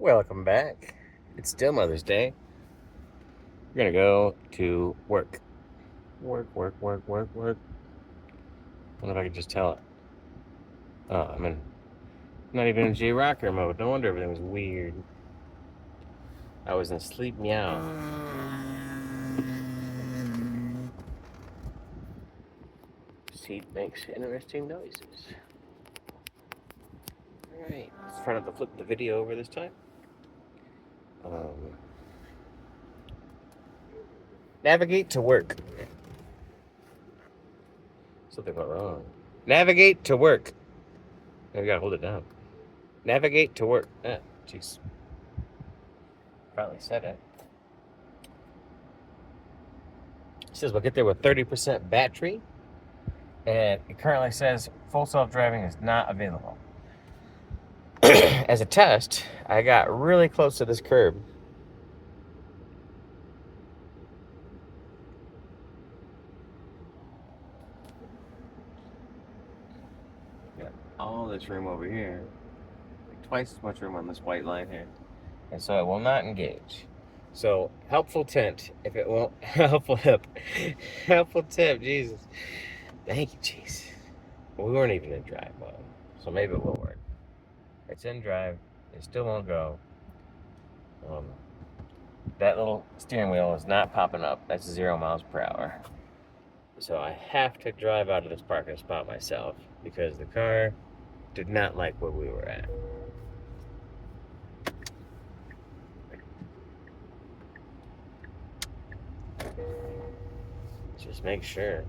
Welcome back. It's still Mother's Day. We're gonna go to work. Work. Wonder if I could just tell it. Oh, not even in J Rocker mode. No wonder everything was weird. I was in sleep meow. Seat makes interesting noises. Alright, let's try not to flip the video over this time. Navigate to work. Something went wrong. Navigate to work. I gotta hold it down. Navigate to work. Ah, jeez. Finally said it. It says we'll get there with 30% battery. And it currently says full self-driving is not available. As a test, I got really close to this curb. Got all this room over here. Like twice as much room on this white line here. And so it will not engage. So, helpful tip, if it won't, helpful tip, Jesus. Thank you, jeez. We weren't even in drive mode, so maybe it will work. It's in drive, it still won't go. That little steering wheel is not popping up. That's 0 miles per hour. So I have to drive out of this parking spot myself because the car did not like where we were at. Just make sure.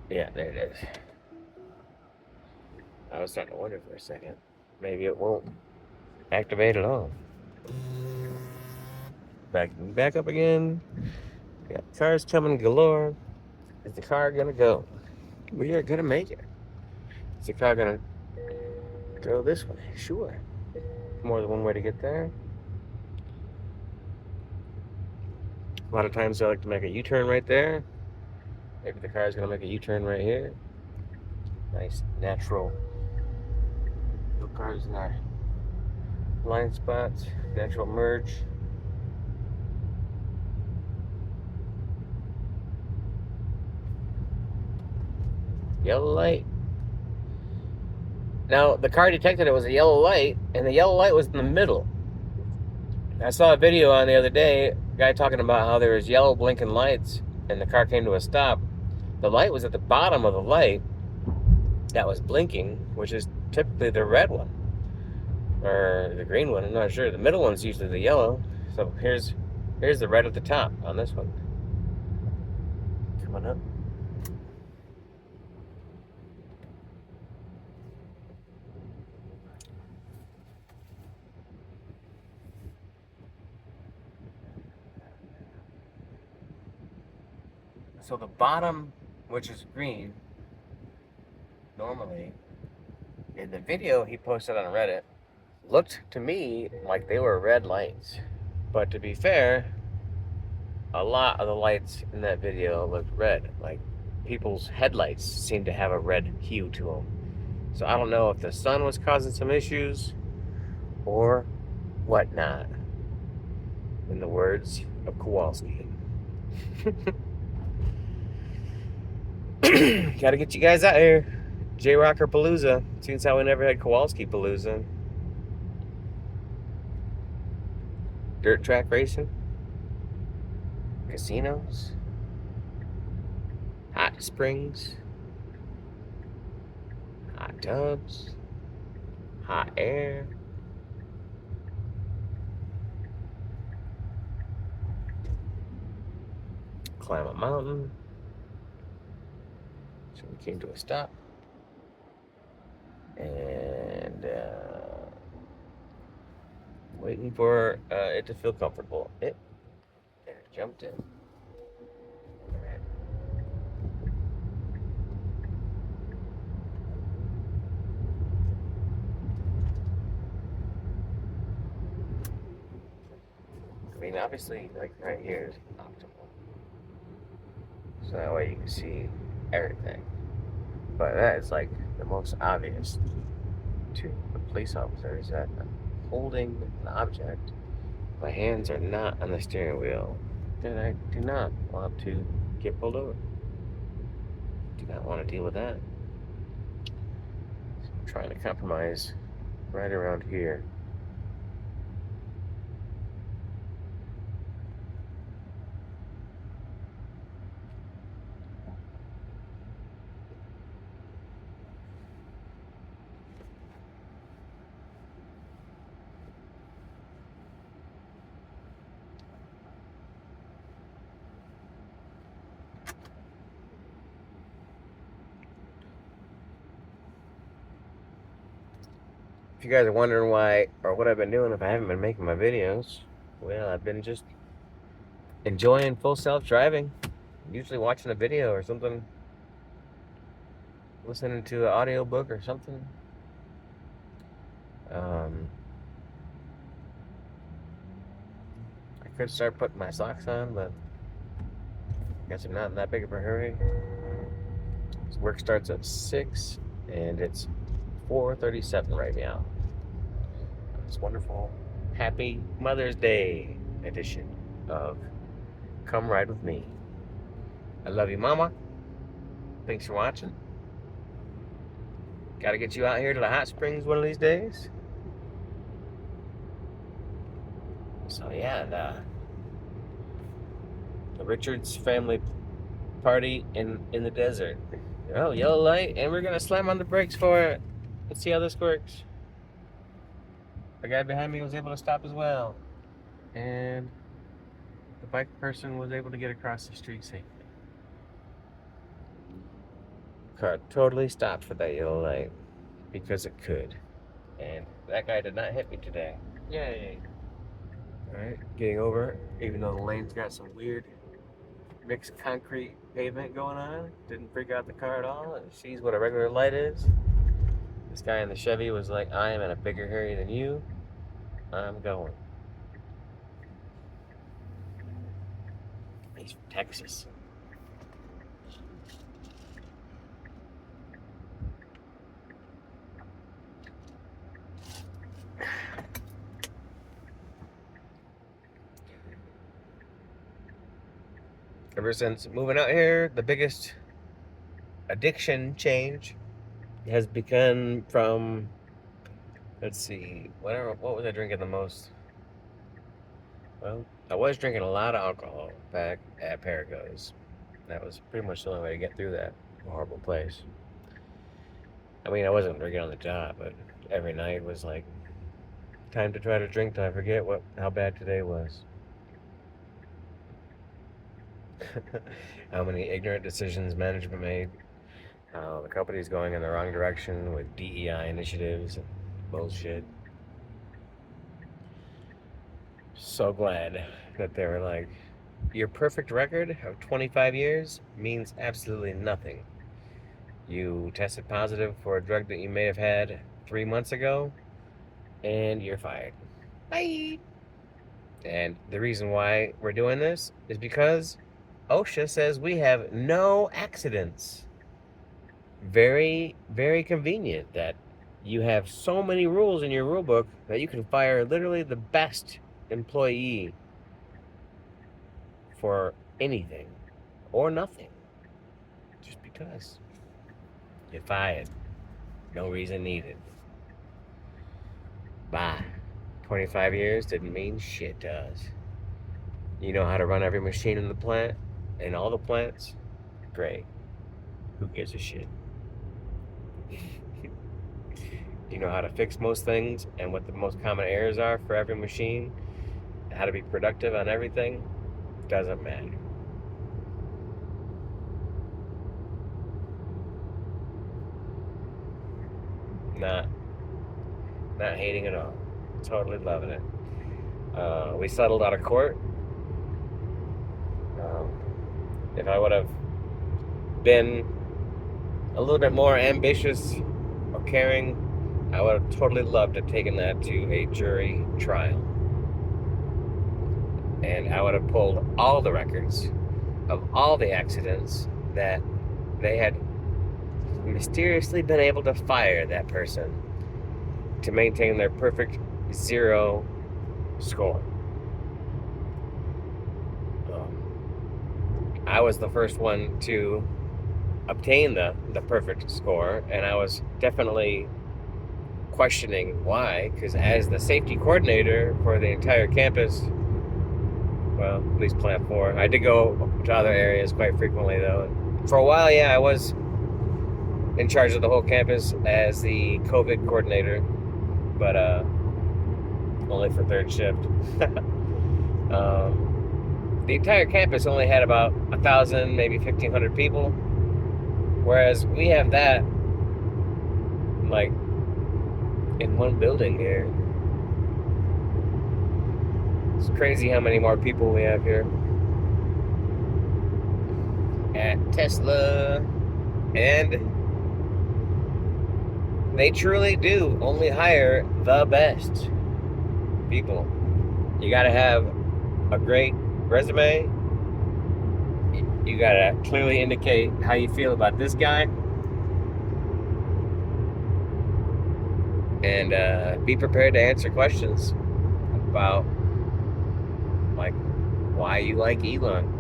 Yeah, there it is. I was starting to wonder for a second. Maybe it won't activate at all. Back up again. We got cars coming galore. Is the car gonna go? We are gonna make it. Is the car gonna go this way? Sure. More than one way to get there. A lot of times I like to make a U-turn right there. Maybe the car is gonna make a U-turn right here. Nice natural. No cars in our blind spots. Natural merge. Yellow light. Now, the car detected it was a yellow light, and the yellow light was in the middle. I saw a video on the other day, a guy talking about how there was yellow blinking lights, and the car came to a stop. The light was at the bottom of the light that was blinking, which is typically the red one, or the green one, I'm not sure. The middle one's usually the yellow, so here's the red at the top on this one. Coming up. So the bottom, which is green, normally, in the video he posted on Reddit, looked to me like they were red lights. But to be fair, a lot of the lights in that video looked red. Like people's headlights seemed to have a red hue to them. So I don't know if the sun was causing some issues or whatnot. In the words of Kowalski. Gotta get you guys out here. J-Rocker Palooza. Seems how we never had Kowalski Palooza. Dirt track racing. Casinos. Hot springs. Hot tubs. Hot air. Climb a mountain. So we came to a stop. And waiting for it to feel comfortable. It jumped in. Right. I mean, obviously, like right here is optimal. So that way you can see everything. But that is like the most obvious. to the police officers that I'm holding an object. My hands are not on the steering wheel. Then I do not want to get pulled over. Do not want to deal with that. So I'm trying to compromise right around here. If you guys are wondering why or what I've been doing if I haven't been making my videos, well, I've been just enjoying full self-driving. Usually watching a video or something, listening to an audiobook or something. I could start putting my socks on, but I guess I'm not in that big of a hurry. Work starts at 6 and it's 4:37 right now. This wonderful Happy Mother's Day edition of Come Ride With Me. I love you, Mama. Thanks for watching. Gotta get you out here to the hot springs one of these days. So yeah, the Richards family party in the desert. Oh, yellow light, and we're gonna slam on the brakes for it. Let's see how this works. The guy behind me was able to stop as well. And the bike person was able to get across the street safely. Car totally stopped for that yellow light because it could. And that guy did not hit me today. Yay. Alright, getting over it, even though the lane's got some weird mixed concrete pavement going on. Didn't freak out the car at all. It sees what a regular light is. This guy in the Chevy was like, I am in a bigger hurry than you. I'm going. He's from Texas. Ever since moving out here, the biggest addiction change has begun from, let's see, what was I drinking the most? Well, I was drinking a lot of alcohol back at Parago's. That was pretty much the only way to get through that horrible place. I mean, I wasn't drinking on the job, but every night was like time to try to drink till I forget how bad today was. How many ignorant decisions management made. How the company's going in the wrong direction with DEI initiatives and bullshit. So glad that they were like, your perfect record of 25 years means absolutely nothing. You tested positive for a drug that you may have had 3 months ago, and you're fired. Bye! And the reason why we're doing this is because OSHA says we have no accidents. Very, very convenient that you have so many rules in your rule book that you can fire literally the best employee for anything or nothing. Just because. You're fired. No reason needed. Bye. 25 years didn't mean shit to us. You know how to run every machine in the plant? In all the plants? Great. Who gives a shit? You know how to fix most things and what the most common errors are for every machine? How to be productive on everything? Doesn't matter. Not hating at all. Totally loving it. We settled out of court. If I would have been a little bit more ambitious or caring, I would have totally loved to have taken that to a jury trial. And I would have pulled all the records of all the accidents that they had mysteriously been able to fire that person to maintain their perfect 0 score. I was the first one to obtain the perfect score, and I was definitely questioning why, because as the safety coordinator for the entire campus, well, at least Plant 4, I did go to other areas quite frequently though. For a while, yeah, I was in charge of the whole campus as the COVID coordinator, but only for third shift. The entire campus only had about 1,000, maybe 1,500 people, whereas we have that like in one building here. It's crazy how many more people we have here at Tesla, and they truly do only hire the best people. You gotta have a great resume. You gotta clearly indicate how you feel about this guy, and be prepared to answer questions about like why you like Elon.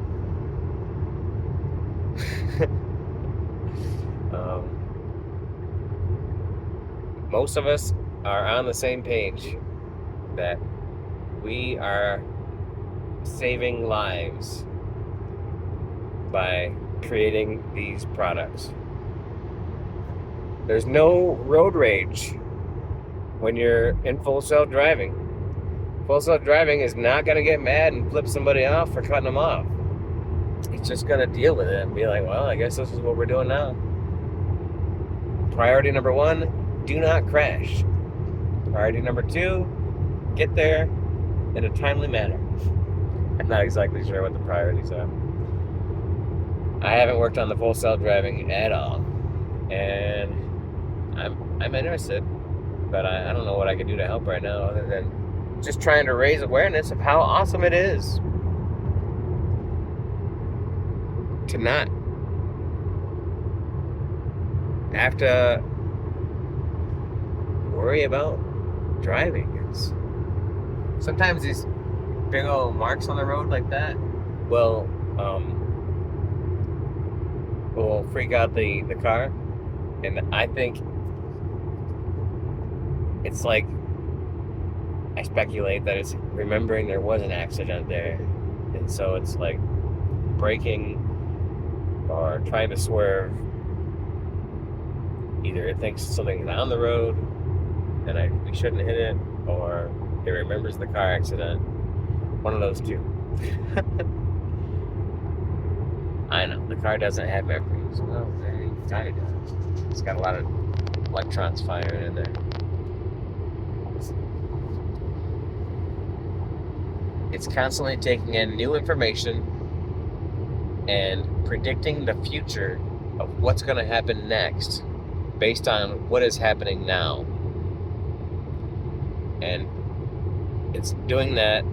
Most of us are on the same page that we are saving lives by creating these products. There's no road rage when you're in full self driving. Full self driving is not going to get mad and flip somebody off for cutting them off. It's just going to deal with it and be like, well, I guess this is what we're doing now. Priority number 1, do not crash. Priority number 2, get there in a timely manner. I'm not exactly sure what the priorities are. I haven't worked on the full self-driving at all, and I'm interested, but I don't know what I can do to help right now other than just trying to raise awareness of how awesome it is to not have to worry about driving. Sometimes these big old marks on the road like that will freak out the car, and I think it's like, I speculate that it's remembering there was an accident there, and so it's like braking or trying to swerve. Either it thinks something's on the road and we shouldn't hit it, or it remembers the car accident. One of those two. I know, the car doesn't have memories. Well, the tire does. It's got a lot of electrons firing in there. It's constantly taking in new information and predicting the future of what's going to happen next based on what is happening now. And it's doing that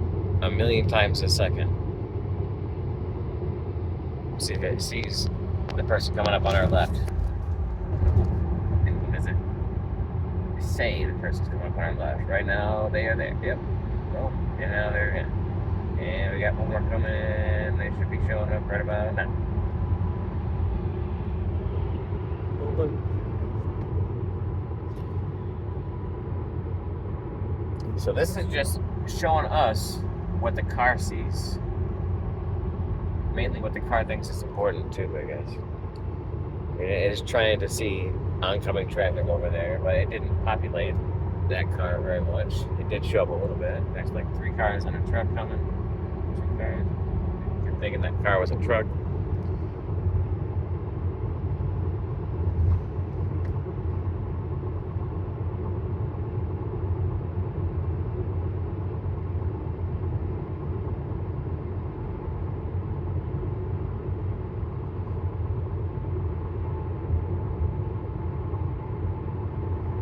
1,000,000 times a second. See if it sees the person coming up on our left. And what does it say the person's coming up on our left? Right now, they are there. Yep. Oh, and now they're in. And we got one more coming in. They should be showing up right about now. So this is just showing us what the car sees. Mainly what the car thinks is important too, I guess. I mean, it is trying to see oncoming traffic over there, but it didn't populate that car very much. It did show up a little bit. There's like 3 cars and a truck coming. 2 cars. You're thinking that car was a truck.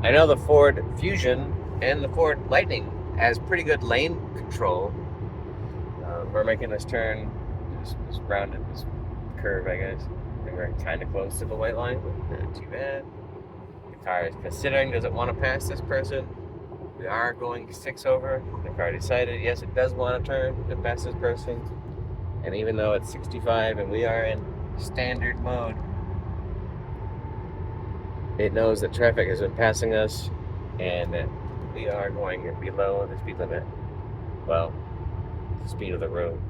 I know the Ford Fusion and the Ford Lightning has pretty good lane control. We're making this turn, this rounded, this curve, I guess. And we're kind of close to the white line, but not too bad. The car is considering, does it want to pass this person? We are going 6 over. The car decided, yes, it does want to turn the fastest person. And even though it's 65 and we are in standard mode, it knows that traffic has been passing us and that we are going below the speed limit. Well, the speed of the road.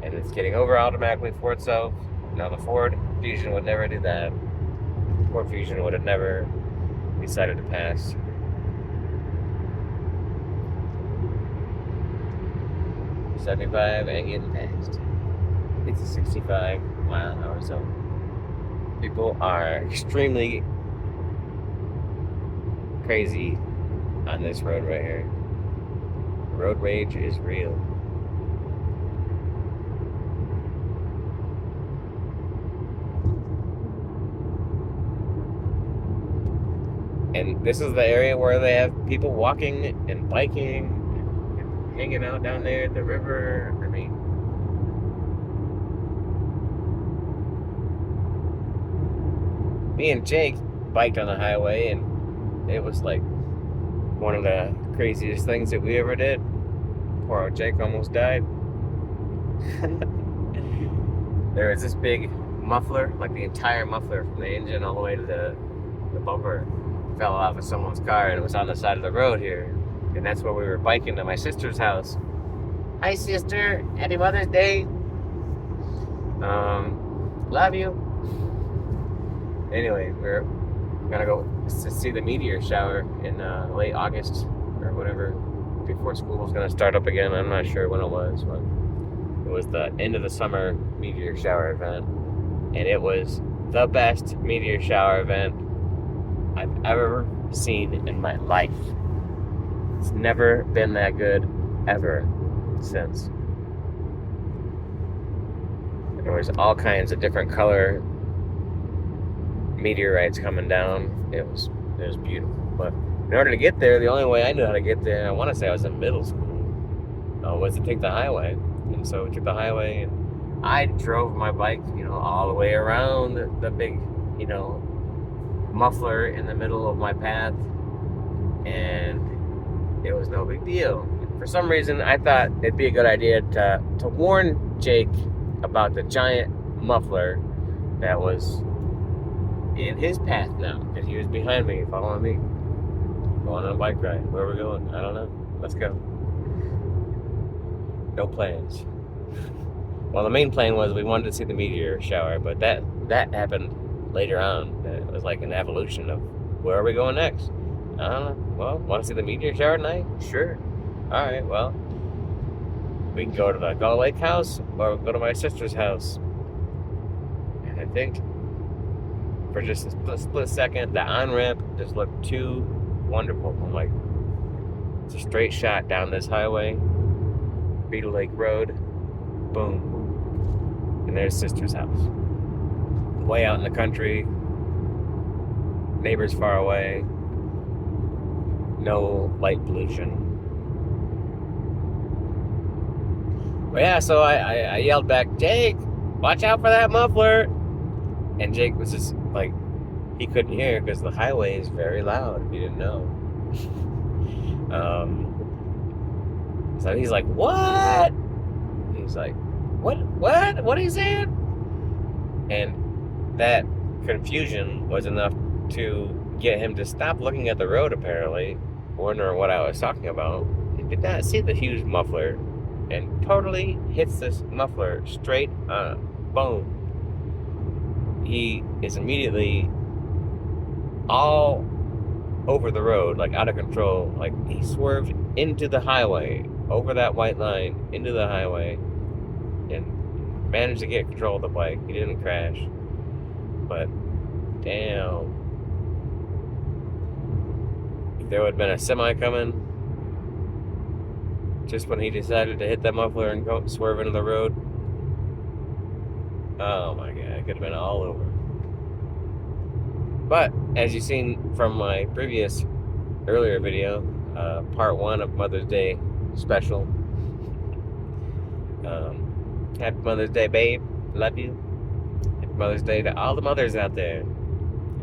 And it's getting over automatically for itself. Now the Ford Fusion would never do that. Ford Fusion would have never decided to pass. "75 and getting passed." It's a 65-mile-an-hour zone. People are extremely crazy on this road right here. Road rage is real. And this is the area where they have people walking and biking and hanging out down there at the river. I mean, me and Jake biked on the highway, and it was like one of the craziest things that we ever did. Poor old Jake almost died. There was this big muffler, like the entire muffler from the engine all the way to the bumper, fell off of someone's car, and it was on the side of the road here. And that's where we were biking to my sister's house. Hi, sister. Happy Mother's Day. Love you. Anyway, we're gonna go to see the meteor shower in late August or whatever, before school was gonna start up again. I'm not sure when it was, but it was the end of the summer meteor shower event, and it was the best meteor shower event I've ever seen in my life. It's never been that good ever since. There was all kinds of different color meteorites coming down. It was beautiful. But in order to get there, the only way I knew how to get there, I want to say I was in middle school, was to take the highway. And so we took the highway, and I drove my bike, all the way around the big, muffler in the middle of my path, and it was no big deal. For some reason, I thought it'd be a good idea to warn Jake about the giant muffler that was in his path now, because he was behind me, following me, going on a bike ride. Where are we going? I don't know. Let's go. No plans. Well, the main plan was we wanted to see the meteor shower, but that happened later on. It was like an evolution of where are we going next? I don't know. Well, want to see the meteor shower tonight? Sure. All right. Well, we can go to the Gull Lake house or go to my sister's house. And I think for just a split second, the on-ramp just looked too wonderful. I'm like, it's a straight shot down this highway, Beetle Lake Road, boom, and there's sister's house. Way out in the country, neighbors far away, no light pollution. But yeah, so I yelled back, "Jake, watch out for that muffler!" And Jake was just like, he couldn't hear because the highway is very loud, if you didn't know. So he's like, "What?" And he's like, What are you saying? And that confusion was enough to get him to stop looking at the road, apparently, wondering what I was talking about. He did not see the huge muffler, and totally hits this muffler straight on. Boom. He is immediately all over the road, like out of control. Like he swerved into the highway, over that white line, into the highway, and managed to get control of the bike. He didn't crash. But damn. If there would have been a semi coming, just when he decided to hit that muffler and go swerve into the road, oh my god, it could have been all over. But as you've seen from my previous earlier video, part 1 of Mother's Day special. Happy Mother's Day, babe. Love you. Happy Mother's Day to all the mothers out there.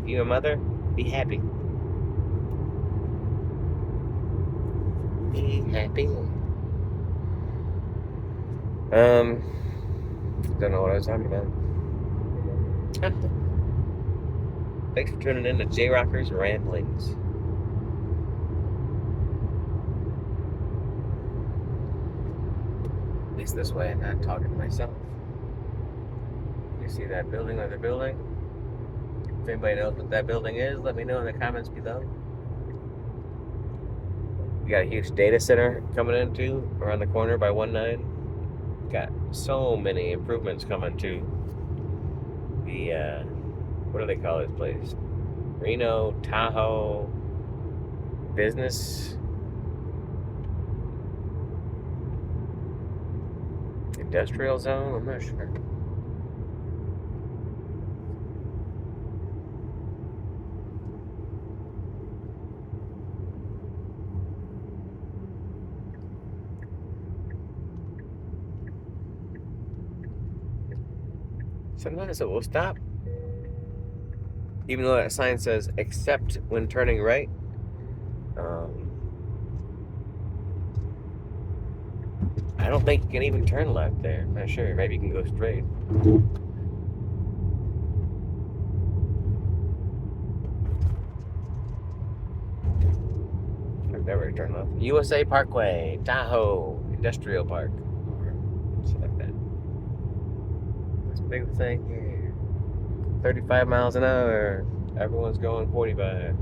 If you're a mother, be happy. Be happy. Don't know what I was talking about. Thanks for tuning in to J Rocker's Ramblings. At least this way I'm not talking to myself. You see that building or the building? If anybody knows what that building is, let me know in the comments below. We got a huge data center coming in too, around the corner by 19. Got so many improvements coming to the, what do they call this place? Reno, Tahoe, Business, Industrial Zone, I'm not sure. Sometimes it will stop. Even though that sign says except when turning right. I don't think you can even turn left there. I'm not sure. Maybe you can go straight. I've never turned left. USA Parkway, Tahoe, Industrial Park. Something like that. This big thing here. 35 miles an hour. Everyone's going 45.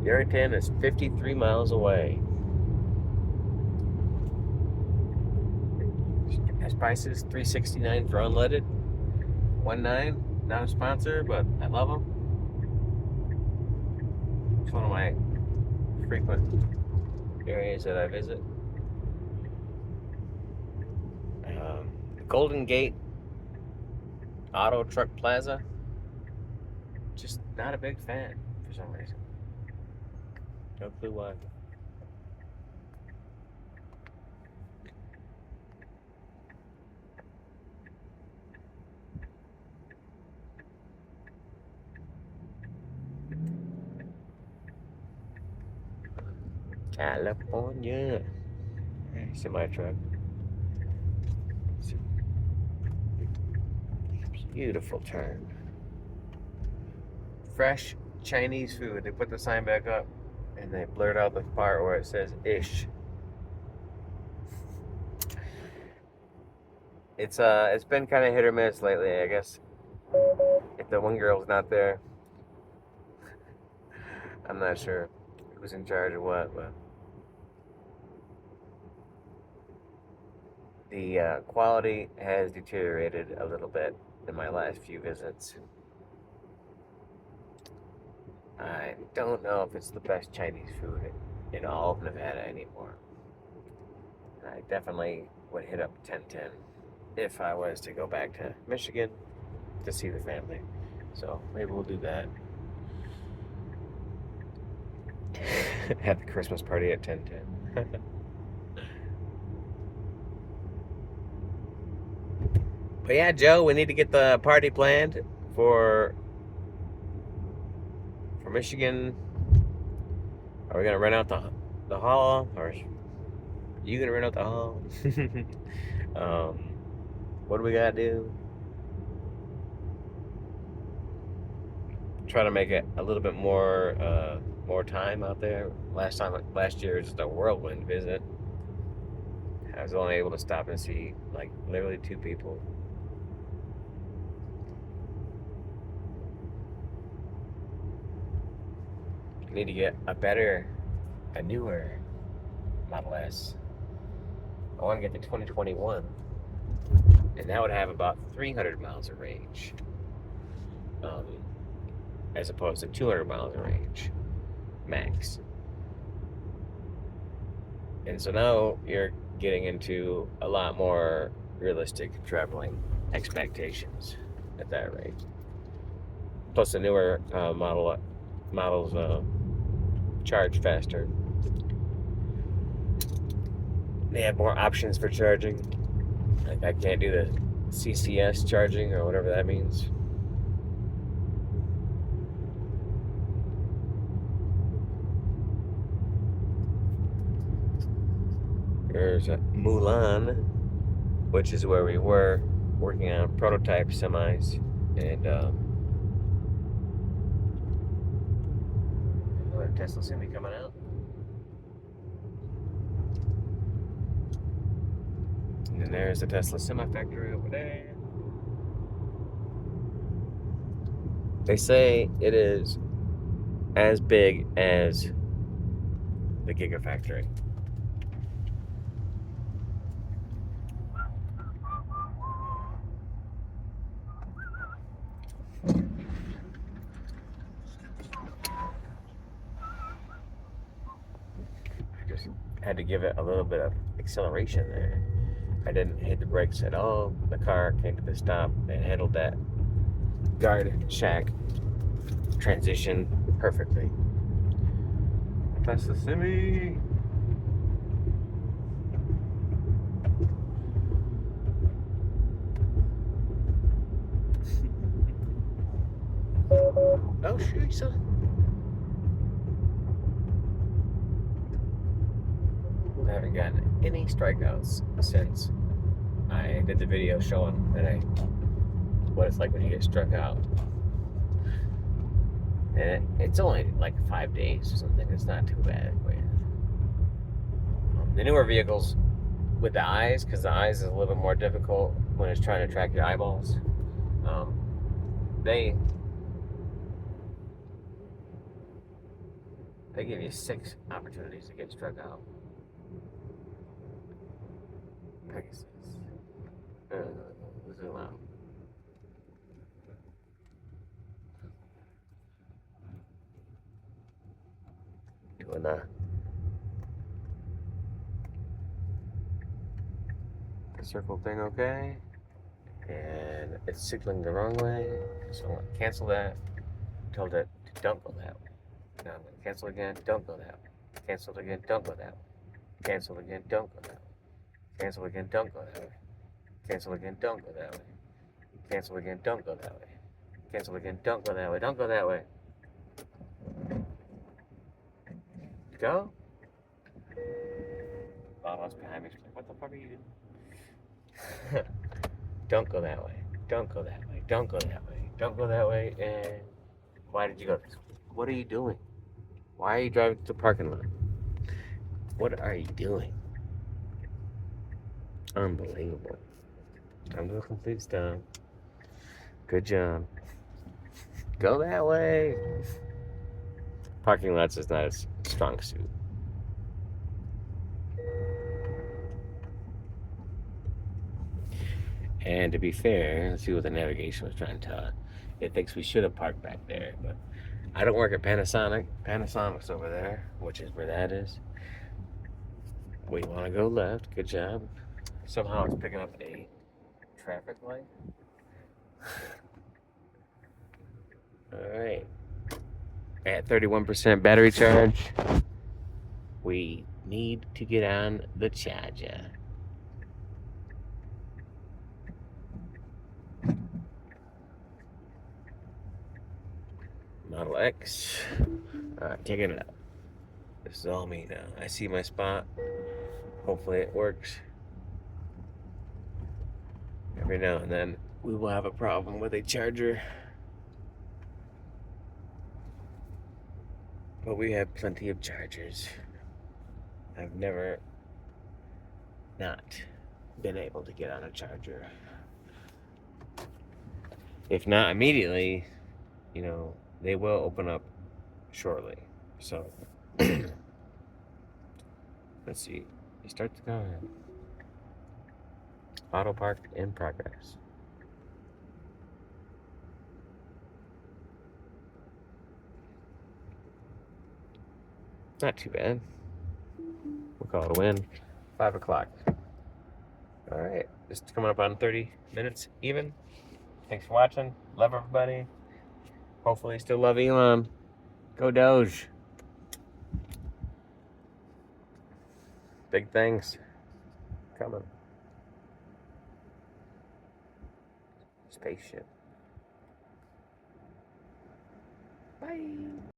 Yerington is 53 miles away. Gas prices $3.69 for unleaded. 19. Not a sponsor, but I love them. It's one of my frequent areas that I visit. Golden Gate Auto Truck Plaza. Just not a big fan for some reason. No clue why. California. Semi truck. Beautiful turn. Fresh Chinese food. They put the sign back up and they blurred out the part where it says ish. It's been kind of hit or miss lately, I guess. If the one girl's not there, I'm not sure who's in charge of what, but the quality has deteriorated a little bit in my last few visits. I don't know if it's the best Chinese food in all of Nevada anymore. I definitely would hit up 1010 if I was to go back to Michigan to see the family. So maybe we'll do that. Have the Christmas party at 1010. But yeah, Joe, we need to get the party planned for Michigan. Are we gonna rent out the hall, or are you gonna rent out the hall? What do we gotta do? Try to make it a little bit more time out there. Last year was just a whirlwind visit. I was only able to stop and see like literally 2 people. Need to get a newer Model S. I want to get the 2021, and that would have about 300 miles of range, as opposed to 200 miles of range, max. And so now you're getting into a lot more realistic traveling expectations at that rate. Plus the newer models charge faster. They have more options for charging. Like I can't do the CCS charging or whatever that means. There's Mulan, which is where we were working on prototype semis, and another Tesla semi coming out. And then there's the Tesla semi factory over there. They say it is as big as the Gigafactory. Just had to give it a little bit of acceleration there. I didn't hit the brakes at all. The car came to the stop and handled that guard shack transition perfectly. That's the semi. Oh shoot, son. I haven't gotten any strikeouts since I did the video showing that what it's like when you get struck out. And it's only like 5 days or something. It's not too bad. The newer vehicles with the eyes, because the eyes is a little bit more difficult when it's trying to track your eyeballs. They give you 6 opportunities to get struck out. Pegasus. Zoom out. Doing the circle thing okay. And it's signaling the wrong way. So I'm going to cancel that. Told it to don't go that way. Now I'm going to cancel again, don't go that way. Cancel again, don't go that way. Cancel again, don't go that way. Cancel again, don't go that way. Cancel again, don't go that way. Cancel again, don't go that way. Cancel again, don't go that way. Don't go that way. Go. Bob behind me. She's like, what the fuck are you doing? Don't go that way. Don't go that way. Don't go that way. Don't go that way. And why did you go this way? What are you doing? Why are you driving to the parking lot? What are you doing? Unbelievable. Time to a complete stop. Good job. Go that way. Parking lots is not a strong suit. And to be fair, let's see what the navigation was trying to tell us. It thinks we should have parked back there, but I don't work at Panasonic. Panasonic's over there, which is where that is. We want to go left. Good job. Somehow it's picking up a traffic light. All right. At 31% battery charge, we need to get on the charger. Model X. Taking it out. This is all me now. I see my spot. Hopefully it works. Every now and then we will have a problem with a charger. But we have plenty of chargers. I've never not been able to get on a charger. If not immediately, you know, they will open up shortly. So, let's see. You start the car. Auto park in progress. Not too bad. We'll call it a win. 5 o'clock. All right. Just coming up on 30 minutes even. Thanks for watching. Love everybody. Hopefully still love Elon. Go Doge. Big things coming. Spaceship. Bye.